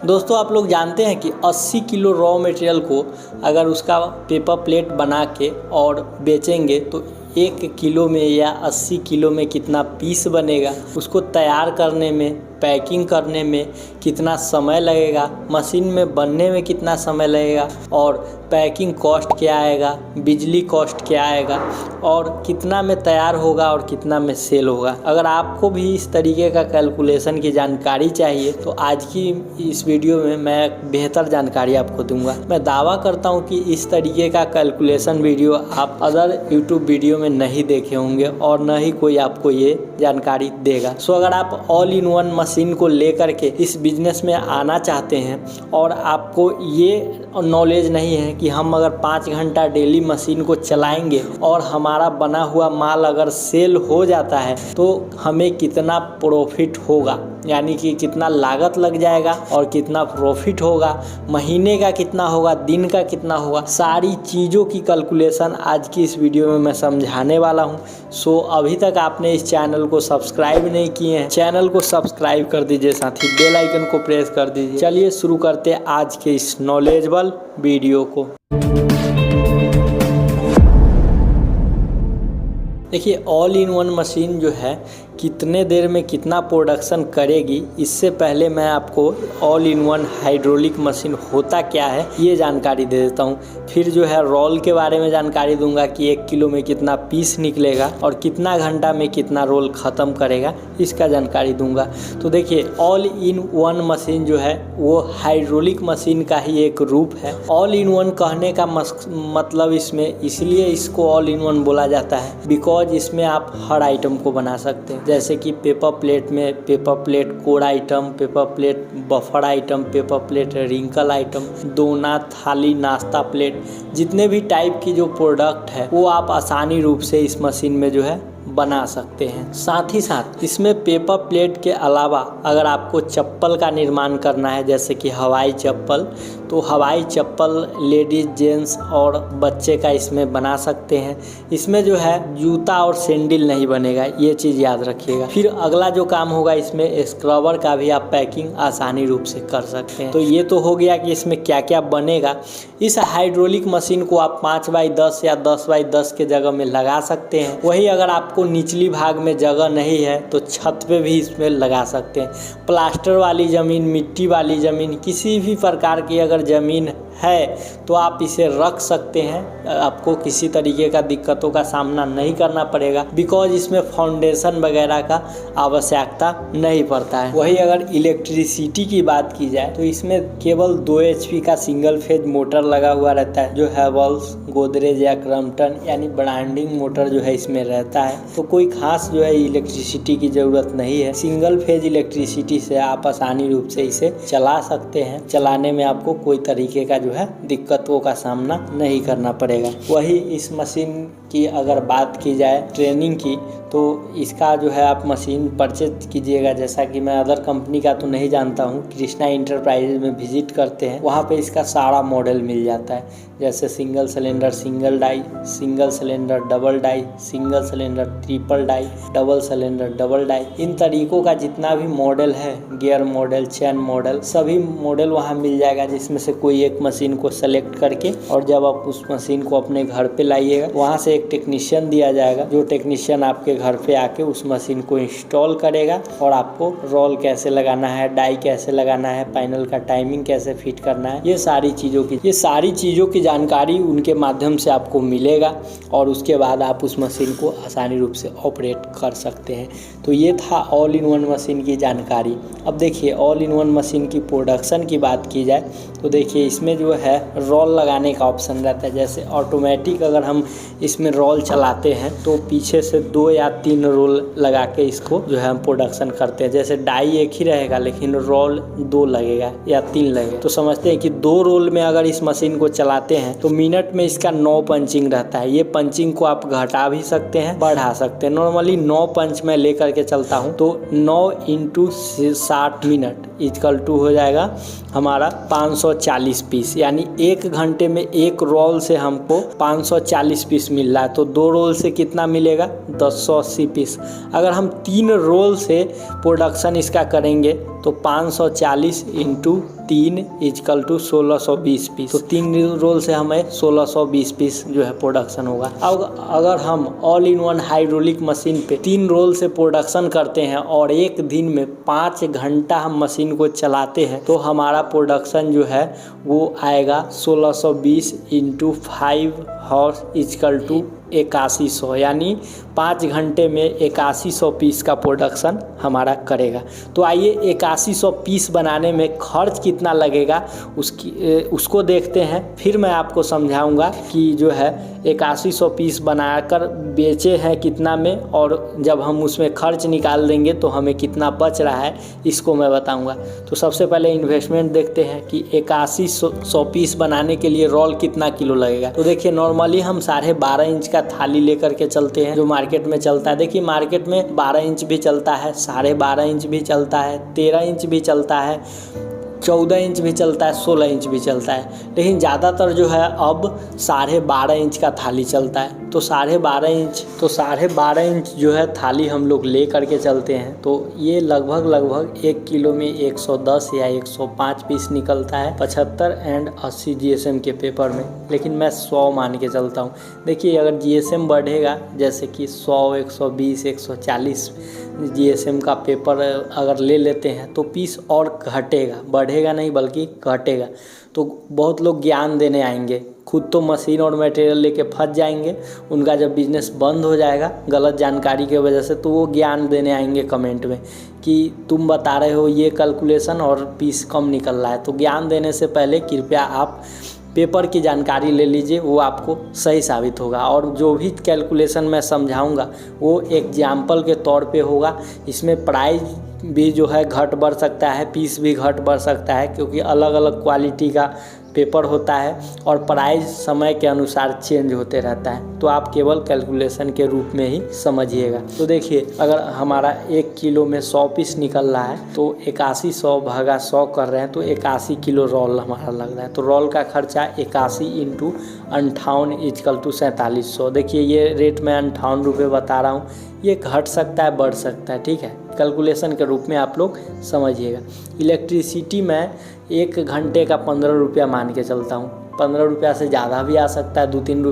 दोस्तों आप लोग जानते हैं कि 80 किलो रॉ मटेरियल को अगर उसका पेपर प्लेट बना के और बेचेंगे तो 1 किलो में या 80 किलो में कितना पीस बनेगा, उसको तैयार करने में, पैकिंग करने में कितना समय लगेगा, मशीन में बनने में कितना समय लगेगा और पैकिंग कॉस्ट क्या आएगा, बिजली कॉस्ट क्या आएगा और कितना में तैयार होगा और कितना में सेल होगा। अगर आपको भी इस तरीके का कैलकुलेशन की जानकारी चाहिए तो आज की इस वीडियो में मैं बेहतर जानकारी आपको दूंगा। मैं दावा करता हूं कि इस तरीके का कैलकुलेशन वीडियो आप अदर यूट्यूब वीडियो में नहीं देखे होंगे और न ही कोई आपको ये जानकारी देगा। सो अगर आप ऑल इन वन मशीन को लेकर के इस बिजनेस में आना चाहते हैं और आपको ये नॉलेज नहीं है कि हम अगर 5 घंटा डेली मशीन को चलाएंगे और हमारा बना हुआ माल अगर सेल हो जाता है तो हमें कितना प्रॉफिट होगा, यानी कि कितना लागत लग जाएगा और कितना प्रॉफिट होगा, महीने का कितना होगा, दिन का कितना होगा, सारी चीज़ों की कैलकुलेशन आज की इस वीडियो में मैं समझाने वाला हूं। सो अभी तक आपने इस चैनल को सब्सक्राइब नहीं किए हैं, चैनल को सब्सक्राइब कर दीजिए, साथ ही बेल आइकन को प्रेस कर दीजिए। चलिए शुरू करते हैं आज के इस नॉलेजेबल वीडियो को। देखिए ऑल इन वन मशीन जो है कितने देर में कितना प्रोडक्शन करेगी, इससे पहले मैं आपको all in one hydraulic machine होता क्या है ये जानकारी दे देता हूँ। फिर जो है रोल के बारे में जानकारी दूंगा कि 1 किलो में कितना पीस निकलेगा और कितना घंटा में कितना रोल ख़त्म करेगा, इसका जानकारी दूंगा। तो देखिए ऑल इन वन मशीन जो है वो हाइड्रोलिक मशीन का ही एक रूप है। ऑल इन वन कहने का मतलब इसमें इसलिए इसको ऑल इन वन बोला जाता है बिकॉज इसमें आप हर आइटम को बना सकते हैं। जैसे कि पेपर प्लेट में paper plate core item, paper plate buffer item, paper plate wrinkle item, दोना, थाली, नाश्ता प्लेट, जितने भी टाइप की जो प्रोडक्ट है वो आप आसानी रूप से इस मशीन में जो है बना सकते हैं। साथ ही साथ इसमें पेपर प्लेट के अलावा अगर आपको चप्पल का निर्माण करना है, जैसे कि हवाई चप्पल, तो हवाई चप्पल लेडीज, जेंट्स और बच्चे का इसमें बना सकते हैं। इसमें जो है जूता और सैंडल नहीं बनेगा, ये चीज़ याद रखिएगा। फिर अगला जो काम होगा इसमें स्क्रबर का भी आप पैकिंग आसानी रूप से कर सकते हैं। तो ये तो हो गया कि इसमें क्या क्या बनेगा। इस हाइड्रोलिक मशीन को आप 5x10 या 10x10 के जगह में लगा सकते हैं। वही अगर आपको निचली भाग में जगह नहीं है तो छत पे भी इसमें लगा सकते हैं। प्लास्टर वाली ज़मीन, मिट्टी वाली ज़मीन, किसी भी प्रकार की अगर ज़मीन है तो आप इसे रख सकते हैं। आपको किसी तरीके का दिक्कतों का सामना नहीं करना पड़ेगा बिकॉज इसमें फाउंडेशन वगैरह का आवश्यकता नहीं पड़ता है। वही अगर इलेक्ट्रिसिटी की बात की जाए तो इसमें केवल 2 HP का सिंगल फेज मोटर लगा हुआ रहता है, जो हैवेल्स, गोदरेज या क्रम्पटन यानी ब्रांडिंग मोटर जो है इसमें रहता है। तो कोई खास जो है इलेक्ट्रिसिटी की ज़रूरत नहीं है। सिंगल फेज इलेक्ट्रिसिटी से आप आसानी रूप से इसे चला सकते हैं। चलाने में आपको कोई तरीके का जो है दिक्कतों का सामना नहीं करना पड़ेगा। वही इस मशीन की अगर बात की जाए ट्रेनिंग की, तो इसका जो है आप मशीन परचेज कीजिएगा। जैसा कि मैं अदर कंपनी का तो नहीं जानता हूँ, कृष्णा इंटरप्राइजेज में विजिट करते हैं, वहाँ पे इसका सारा मॉडल मिल जाता है। जैसे single cylinder single die, single cylinder double die, single cylinder triple die, double cylinder double die, इन तरीकों का जितना भी मॉडल है, गियर मॉडल, चैन मॉडल, सभी मॉडल वहाँ मिल जाएगा। जिसमें से कोई एक मशीन को सेलेक्ट करके और जब आप उस मशीन को अपने घर पे लाइएगा, वहाँ से एक टेक्नीशियन दिया जाएगा, जो टेक्नीशियन आपके घर पे आके उस मशीन को इंस्टॉल करेगा और आपको रोल कैसे लगाना है, डाई कैसे लगाना है, पैनल का टाइमिंग कैसे फिट करना है, ये सारी चीज़ों की जानकारी उनके माध्यम से आपको मिलेगा और उसके बाद आप उस मशीन को आसानी रूप से ऑपरेट कर सकते हैं। तो ये था ऑल इन वन मशीन की जानकारी। अब देखिए ऑल इन वन मशीन की प्रोडक्शन की बात की जाए तो देखिए इसमें जो है रोल लगाने का ऑप्शन रहता है। जैसे ऑटोमेटिक अगर हम इसमें रोल चलाते हैं तो पीछे से 2 या 3 रोल लगा के इसको जो है हम प्रोडक्शन करते हैं। जैसे डाई एक ही रहेगा लेकिन रोल 2 लगेगा या 3 लगेगा, तो समझते हैं कि 2 रोल में अगर इस मशीन को चलाते हैं तो मिनट में इसका 9 पंचिंग रहता है। ये पंचिंग को आप घटा भी सकते हैं, बढ़ा सकते हैं। नॉर्मली 9 पंच में लेकर के चलता हूँ तो 9 × 60 मिनट इक्वल टू हो जाएगा हमारा 540 पीस, यानी 1 घंटे में एक रोल से हमको 540 पीस मिल रहा है। तो 2 रोल से कितना मिलेगा, 1080 पीस। अगर हम 3 रोल से प्रोडक्शन इसका करेंगे तो 540 × 3 इजकल टू 1620 पीस। तो 3 रोल से हमें 1620 पीस जो है प्रोडक्शन होगा। अब अगर हम all in one hydraulic machine पे 3 रोल से प्रोडक्शन करते हैं और एक दिन में 5 घंटा हम मशीन को चलाते हैं तो हमारा प्रोडक्शन जो है वो आएगा 1620 इंटू 5 हॉर्स इजकल टू 8100, यानी 5 घंटे में 8100 पीस का प्रोडक्शन हमारा करेगा। तो आइए 8100 पीस बनाने में खर्च कितना लगेगा उसको देखते हैं, फिर मैं आपको समझाऊंगा कि जो है 8100 पीस बनाकर बेचे हैं कितना में, और जब हम उसमें खर्च निकाल देंगे तो हमें कितना बच रहा है इसको मैं बताऊंगा। तो सबसे पहले इन्वेस्टमेंट देखते हैं कि 8100 पीस बनाने के लिए रोल कितना किलो लगेगा। तो देखिए नॉर्मली हम 12.5 इंच का थाली लेकर के चलते हैं जो मार्केट में चलता है। देखिए मार्केट में 12 इंच भी चलता है, 12.5 इंच भी चलता है, 13 इंच भी चलता है, 14 इंच भी चलता है, 16 इंच भी चलता है, लेकिन ज़्यादातर जो है अब 12.5 इंच का थाली चलता है। तो 12.5 इंच जो है थाली हम लोग ले करके चलते हैं। तो ये लगभग 1 किलो में 110 या 105 पीस निकलता है 75 एंड 80 जीएसएम के पेपर में, लेकिन मैं 100 मान के चलता हूँ। देखिए अगर जीएसएम बढ़ेगा जैसे कि 100, 120, 140 जीएसएम का पेपर अगर ले लेते हैं तो पीस और घटेगा, बढ़ेगा नहीं बल्कि घटेगा। तो बहुत लोग ज्ञान देने आएंगे, खुद तो मशीन और मटेरियल लेके फंस जाएंगे, उनका जब बिजनेस बंद हो जाएगा गलत जानकारी की वजह से, तो वो ज्ञान देने आएंगे कमेंट में कि तुम बता रहे हो ये कैलकुलेशन और पीस कम निकल रहा है। तो ज्ञान देने से पहले कृपया आप पेपर की जानकारी ले लीजिए, वो आपको सही साबित होगा। और जो भी कैलकुलेशन मैं समझाऊंगा वो एग्जाम्पल के तौर पे होगा। इसमें प्राइस भी जो है घट बढ़ सकता है, पीस भी घट बढ़ सकता है, क्योंकि अलग अलग क्वालिटी का पेपर होता है और प्राइस समय के अनुसार चेंज होते रहता है। तो आप केवल कैलकुलेशन के रूप में ही समझिएगा। तो देखिए अगर हमारा 1 किलो में 100 पीस निकल रहा है तो 8100 भागा 100 कर रहे हैं तो 81 किलो रोल हमारा लग रहा है। तो रोल का खर्चा 81 इंटू 58 इजकल टू 4700। देखिए ये रेट मैं 58 रुपये बता रहा हूँ, ये घट सकता है बढ़ सकता है, ठीक है, कैलकुलेशन के रूप में आप लोग समझिएगा। इलेक्ट्रिसिटी में 1 घंटे का 15 रुपया मान के चलता हूँ, 15 रुपया से ज़्यादा भी आ सकता है, 2-3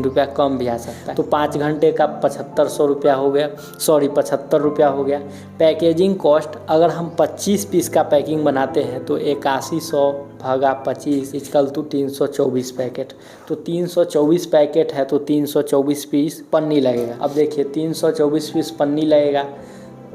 रुपया कम भी आ सकता है। तो 5 घंटे का 7500 रुपया हो गया, 75 रुपया हो गया। पैकेजिंग कॉस्ट अगर हम 25 पीस का पैकिंग बनाते हैं तो 8100 भागा 25 इजकल टू 324 पैकेट। तो 324 पैकेट है तो 324 पीस पन्नी लगेगा। अब देखिए 324 पीस पन्नी लगेगा,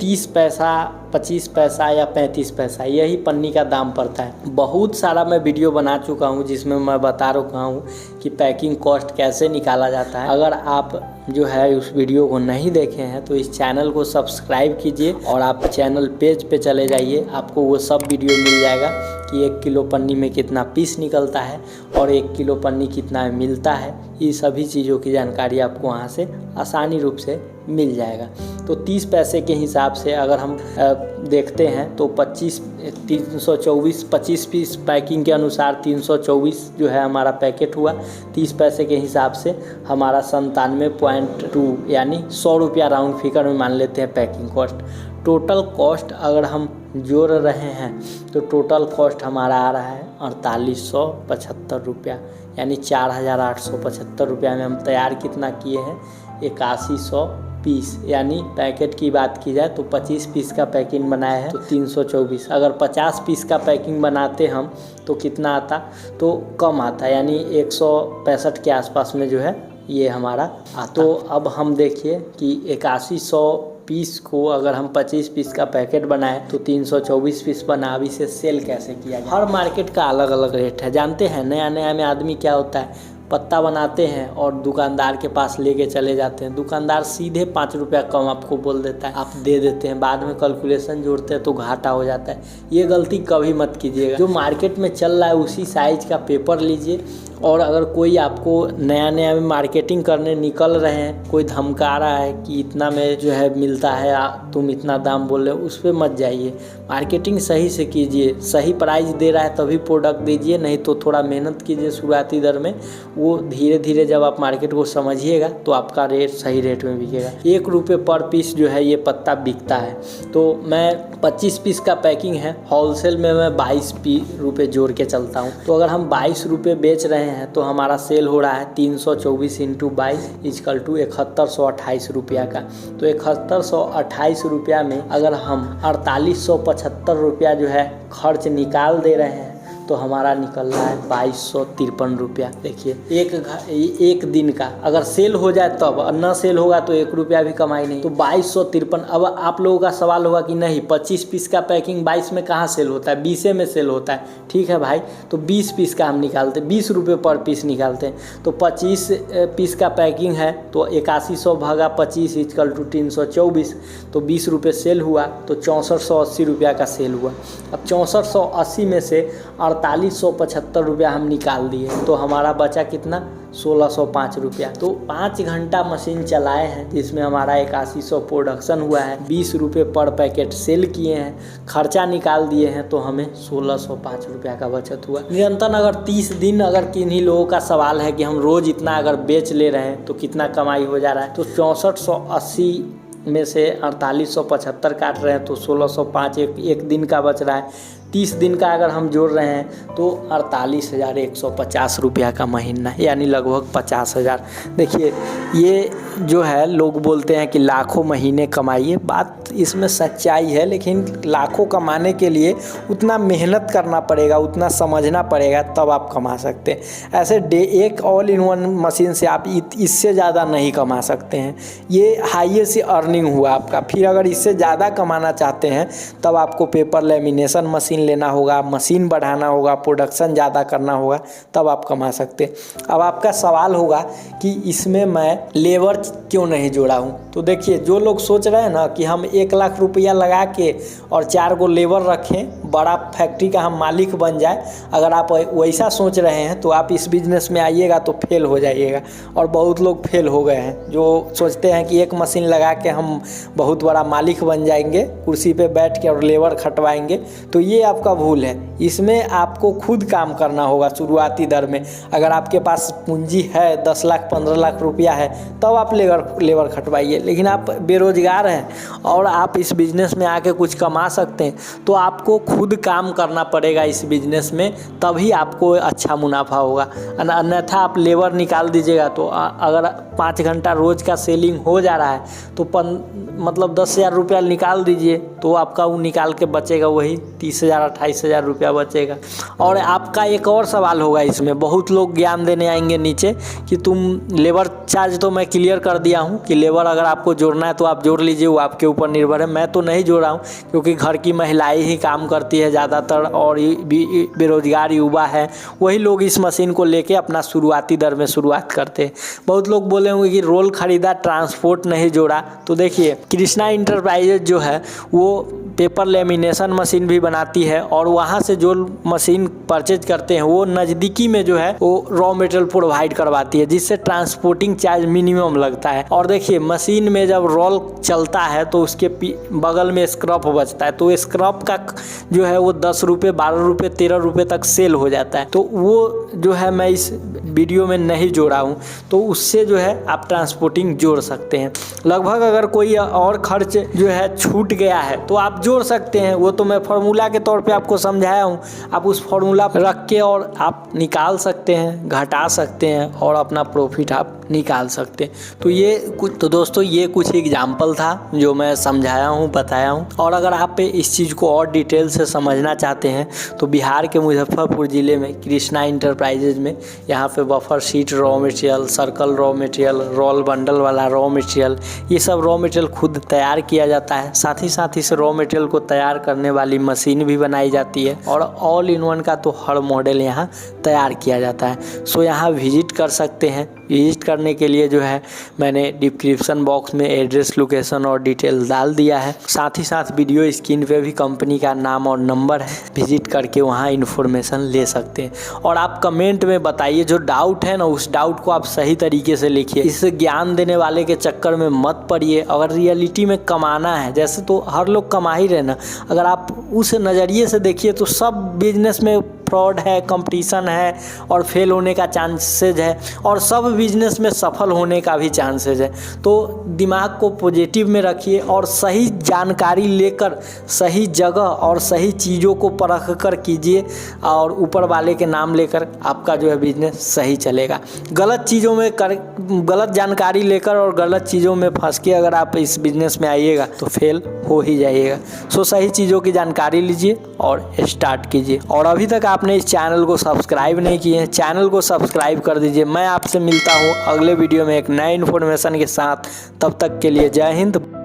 30 पैसा, 25 पैसा या 35 पैसा यही पन्नी का दाम पड़ता है। बहुत सारा मैं वीडियो बना चुका हूँ जिसमें मैं बता रहा हूँ कि पैकिंग कॉस्ट कैसे निकाला जाता है। अगर आप जो है उस वीडियो को नहीं देखे हैं तो इस चैनल को सब्सक्राइब कीजिए और आप चैनल पेज पे चले जाइए, आपको वो सब वीडियो मिल जाएगा कि 1 किलो पन्नी में कितना पीस निकलता है और 1 किलो पन्नी कितना मिलता है। ये सभी चीज़ों की जानकारी आपको वहाँ से आसानी रूप से मिल जाएगा। तो 30 पैसे के हिसाब से अगर हम देखते हैं तो 324 25 पीस पैकिंग के अनुसार 324 जो है हमारा पैकेट हुआ। 30 पैसे के हिसाब से हमारा 97.2 यानी 100 रुपया राउंड फिगर में मान लेते हैं पैकिंग कॉस्ट। टोटल कॉस्ट अगर हम जोड़ रहे हैं तो टोटल कॉस्ट हमारा आ रहा है 4875 रुपया, यानी 4875 रुपया में हम तैयार कितना किए हैं 8100 पीस। यानी पैकेट की बात की जाए तो 25 पीस का पैकिंग बनाया है तो 324। अगर 50 पीस का पैकिंग बनाते हम तो कितना आता, तो कम आता, यानी 165 के आसपास में जो है ये हमारा आता। तो अब हम देखिए कि 8100 पीस को अगर हम 25 पीस का पैकेट बनाए तो 324 पीस बना। अब इसे सेल कैसे किया जाए? हर मार्केट का अलग अलग रेट है, जानते हैं। नया में आदमी क्या होता है, पत्ता बनाते हैं और दुकानदार के पास लेके चले जाते हैं। दुकानदार सीधे 5 रुपया कम आपको बोल देता है, आप दे देते हैं, बाद में कैलकुलेशन जोड़ते हैं तो घाटा हो जाता है। ये गलती कभी मत कीजिएगा। जो मार्केट में चल रहा है उसी साइज का पेपर लीजिए, और अगर कोई आपको नया नया में मार्केटिंग करने निकल रहे हैं, कोई धमका रहा है कि इतना में जो है मिलता है, तुम इतना दाम बोल रहे हो, उस पर मत जाइए। मार्केटिंग सही से कीजिए, सही प्राइस दे रहा है तभी प्रोडक्ट दीजिए, नहीं तो थोड़ा मेहनत कीजिए शुरुआती दर में। वो धीरे धीरे जब आप मार्केट को समझिएगा तो आपका रेट सही रेट में बिकेगा। 1 रुपये पर पीस जो है ये पत्ता बिकता है। तो मैं 25 पीस का पैकिंग है, होलसेल में मैं 22 रुपये जोड़ के चलता हूँ। तो अगर हम 22 रुपये बेच रहे हैं तो हमारा सेल हो रहा है 324 × 22 इक्वल टू 7128 रुपया का। तो 7128 रुपया में अगर हम 4875 रुपया जो है खर्च निकाल दे रहे हैं तो हमारा निकल रहा है 2253 रुपया। देखिए एक दिन का अगर सेल हो जाए तब, न सेल होगा तो 1 रुपया भी कमाई नहीं। तो 2253। अब आप लोगों का सवाल होगा कि नहीं 25 पीस का पैकिंग 22 में कहाँ सेल होता है, 20 में सेल होता है। ठीक है भाई, तो 20 पीस का हम निकालते, 20 रुपये पर पीस निकालते हैं। तो 25 पीस का पैकिंग है तो 8100 भागा 25 इक्वल टू 324। तो 20 रुपये सेल हुआ तो 6480 रुपया का सेल हुआ। अब 6480 में से 4875 रुपया हम निकाल दिए तो हमारा बचा कितना, 1605 रुपया। तो 5 घंटा मशीन चलाए हैं जिसमें हमारा 8100 प्रोडक्शन हुआ है, 20 रुपये पर पैकेट सेल किए हैं, खर्चा निकाल दिए हैं तो हमें 1605 रुपया का बचत हुआ। निरंतर अगर 30 दिन, अगर किन्हीं लोगों का सवाल है कि हम रोज़ इतना अगर बेच ले रहे हैं तो कितना कमाई हो जा रहा है, तो 6480 में से 4875 काट रहे हैं तो 1605 एक दिन का बच रहा है। 30 दिन का अगर हम जोड़ रहे हैं तो 48,150 रुपया का महीना, यानी लगभग 50,000। देखिए ये जो है लोग बोलते हैं कि लाखों महीने कमाइए, बात इसमें सच्चाई है, लेकिन लाखों कमाने के लिए उतना मेहनत करना पड़ेगा, उतना समझना पड़ेगा, तब आप कमा सकते हैं। ऐसे एक ऑल इन वन मशीन से आप इससे ज़्यादा नहीं कमा सकते हैं। ये हाईएस्ट अर्निंग हुआ आपका। फिर अगर इससे ज़्यादा कमाना चाहते हैं तब आपको पेपर लेमिनेशन मशीन लेना होगा, मशीन बढ़ाना होगा, प्रोडक्शन ज़्यादा करना होगा, तब आप कमा सकते हैं। अब आपका सवाल होगा कि इसमें मैं लेबर क्यों नहीं जोड़ा हूँ। तो देखिए, जो लोग सोच रहे हैं ना कि हम 1 लाख रुपया लगा के और 4 गो लेबर रखें, बड़ा फैक्ट्री का हम मालिक बन जाए, अगर आप वैसा सोच रहे हैं तो आप इस बिज़नेस में आइएगा तो फेल हो जाइएगा। और बहुत लोग फेल हो गए हैं जो सोचते हैं कि एक मशीन लगा के हम बहुत बड़ा मालिक बन जाएंगे, कुर्सी पे बैठ के और लेबर खटवाएंगे। तो ये आपका भूल है। इसमें आपको खुद काम करना होगा शुरुआती दर में। अगर आपके पास पूंजी है 10 लाख 15 लाख रुपया है तब आप लेबर खटवाइए, लेकिन आप बेरोजगार हैं और आप इस बिज़नेस में आके कुछ कमा सकते हैं तो आपको खुद काम करना पड़ेगा इस बिज़नेस में, तभी आपको अच्छा मुनाफा होगा। अन्यथा आप लेबर निकाल दीजिएगा तो अगर 5 घंटा रोज़ का सेलिंग हो जा रहा है तो मतलब 10,000 रुपया निकाल दीजिए तो आपका वो निकाल के बचेगा वही 30,000 28,000 रुपया बचेगा। और आपका एक और सवाल होगा इसमें, बहुत लोग ज्ञान देने आएंगे नीचे कि तुम लेबर चार्ज, तो मैं क्लियर कर दिया हूँ कि लेबर अगर आपको जोड़ना है तो आप जोड़ लीजिए, वो आपके ऊपर निर्भर है। मैं तो नहीं जोड़ रहा हूँ क्योंकि घर की महिलाएं ही काम करती है ज़्यादातर, और बेरोजगार युवा है, वही लोग इस मशीन को लेके अपना शुरुआती दर में शुरुआत करते हैं। बहुत लोग बोले होंगे कि रोल खरीदा, ट्रांसपोर्ट नहीं जोड़ा। तो देखिए, कृष्णा इंटरप्राइजेज जो है वो पेपर लेमिनेशन मशीन भी बनाती है और वहाँ से जो मशीन परचेज करते हैं वो नज़दीकी में जो है वो रॉ मटेरियल प्रोवाइड करवाती है, जिससे ट्रांसपोर्टिंग चार्ज मिनिमम लगता है। और देखिए, मशीन में जब रोल चलता है तो उसके बगल में स्क्रैप बचता है, तो स्क्रैप का जो है वो 10 रुपये 12 रुपये 13 रुपये तक सेल हो जाता है। तो वो जो है मैं इस वीडियो में नहीं जोड़ा हूँ, तो उससे जो है आप ट्रांसपोर्टिंग जोड़ सकते हैं। लगभग अगर कोई और खर्च जो है छूट गया है तो आप जोड़ सकते हैं, वो तो मैं फार्मूला के तौर पे आपको समझाया हूँ। आप उस फार्मूला रख के और आप निकाल सकते हैं, घटा सकते हैं और अपना प्रॉफिट आप निकाल सकते हैं। तो ये कुछ, तो दोस्तों ये कुछ एग्जाम्पल था जो मैं समझाया हूँ, बताया हूँ। और अगर आप इस चीज़ को और डिटेल से समझना चाहते हैं तो बिहार के मुजफ्फरपुर ज़िले में कृष्णा इंटरप्राइजेज में यहाँ पे buffer sheet raw material, circle raw material, roll bundle वाला रॉ मटेरियल, ये सब रॉ मटेरियल खुद तैयार किया जाता है। साथ ही इस रॉ मटेरियल को तैयार करने वाली मशीन भी बनाई जाती है और ऑल इन वन का तो हर मॉडल यहाँ तैयार किया जाता है। सो यहाँ विजिट कर सकते हैं। विजिट करने करने के लिए जो है मैंने डिस्क्रिप्शन बॉक्स में एड्रेस, लोकेशन और डिटेल डाल दिया है। साथ ही साथ वीडियो स्क्रीन पे भी कंपनी का नाम और नंबर है, विजिट करके वहाँ इन्फॉर्मेशन ले सकते हैं। और आप कमेंट में बताइए, जो डाउट है ना उस डाउट को आप सही तरीके से लिखिए। इस ज्ञान देने वाले के चक्कर में मत पड़िए। अगर रियलिटी में कमाना है, जैसे तो हर लोग कमा ही रहे ना, अगर आप उस नज़रिए से देखिए तो सब बिजनेस में फ्रॉड है, कंपटीशन है और फेल होने का चांसेज है, और सब बिजनेस में सफल होने का भी चांसेज है। तो दिमाग को पॉजिटिव में रखिए और सही जानकारी लेकर सही जगह और सही चीज़ों को परख कर कीजिए, और ऊपर वाले के नाम लेकर आपका जो है बिजनेस सही चलेगा। गलत चीज़ों में गलत जानकारी लेकर और गलत चीज़ों में फंस के अगर आप इस बिजनेस में आइएगा तो फेल हो ही जाइएगा। सो सही चीज़ों की जानकारी लीजिए और स्टार्ट कीजिए। और अभी तक आपने इस चैनल को सब्सक्राइब नहीं किए हैं, चैनल को सब्सक्राइब कर दीजिए। मैं आपसे मिलता हूँ अगले वीडियो में एक नए इन्फॉर्मेशन के साथ। तब तक के लिए जय हिंद।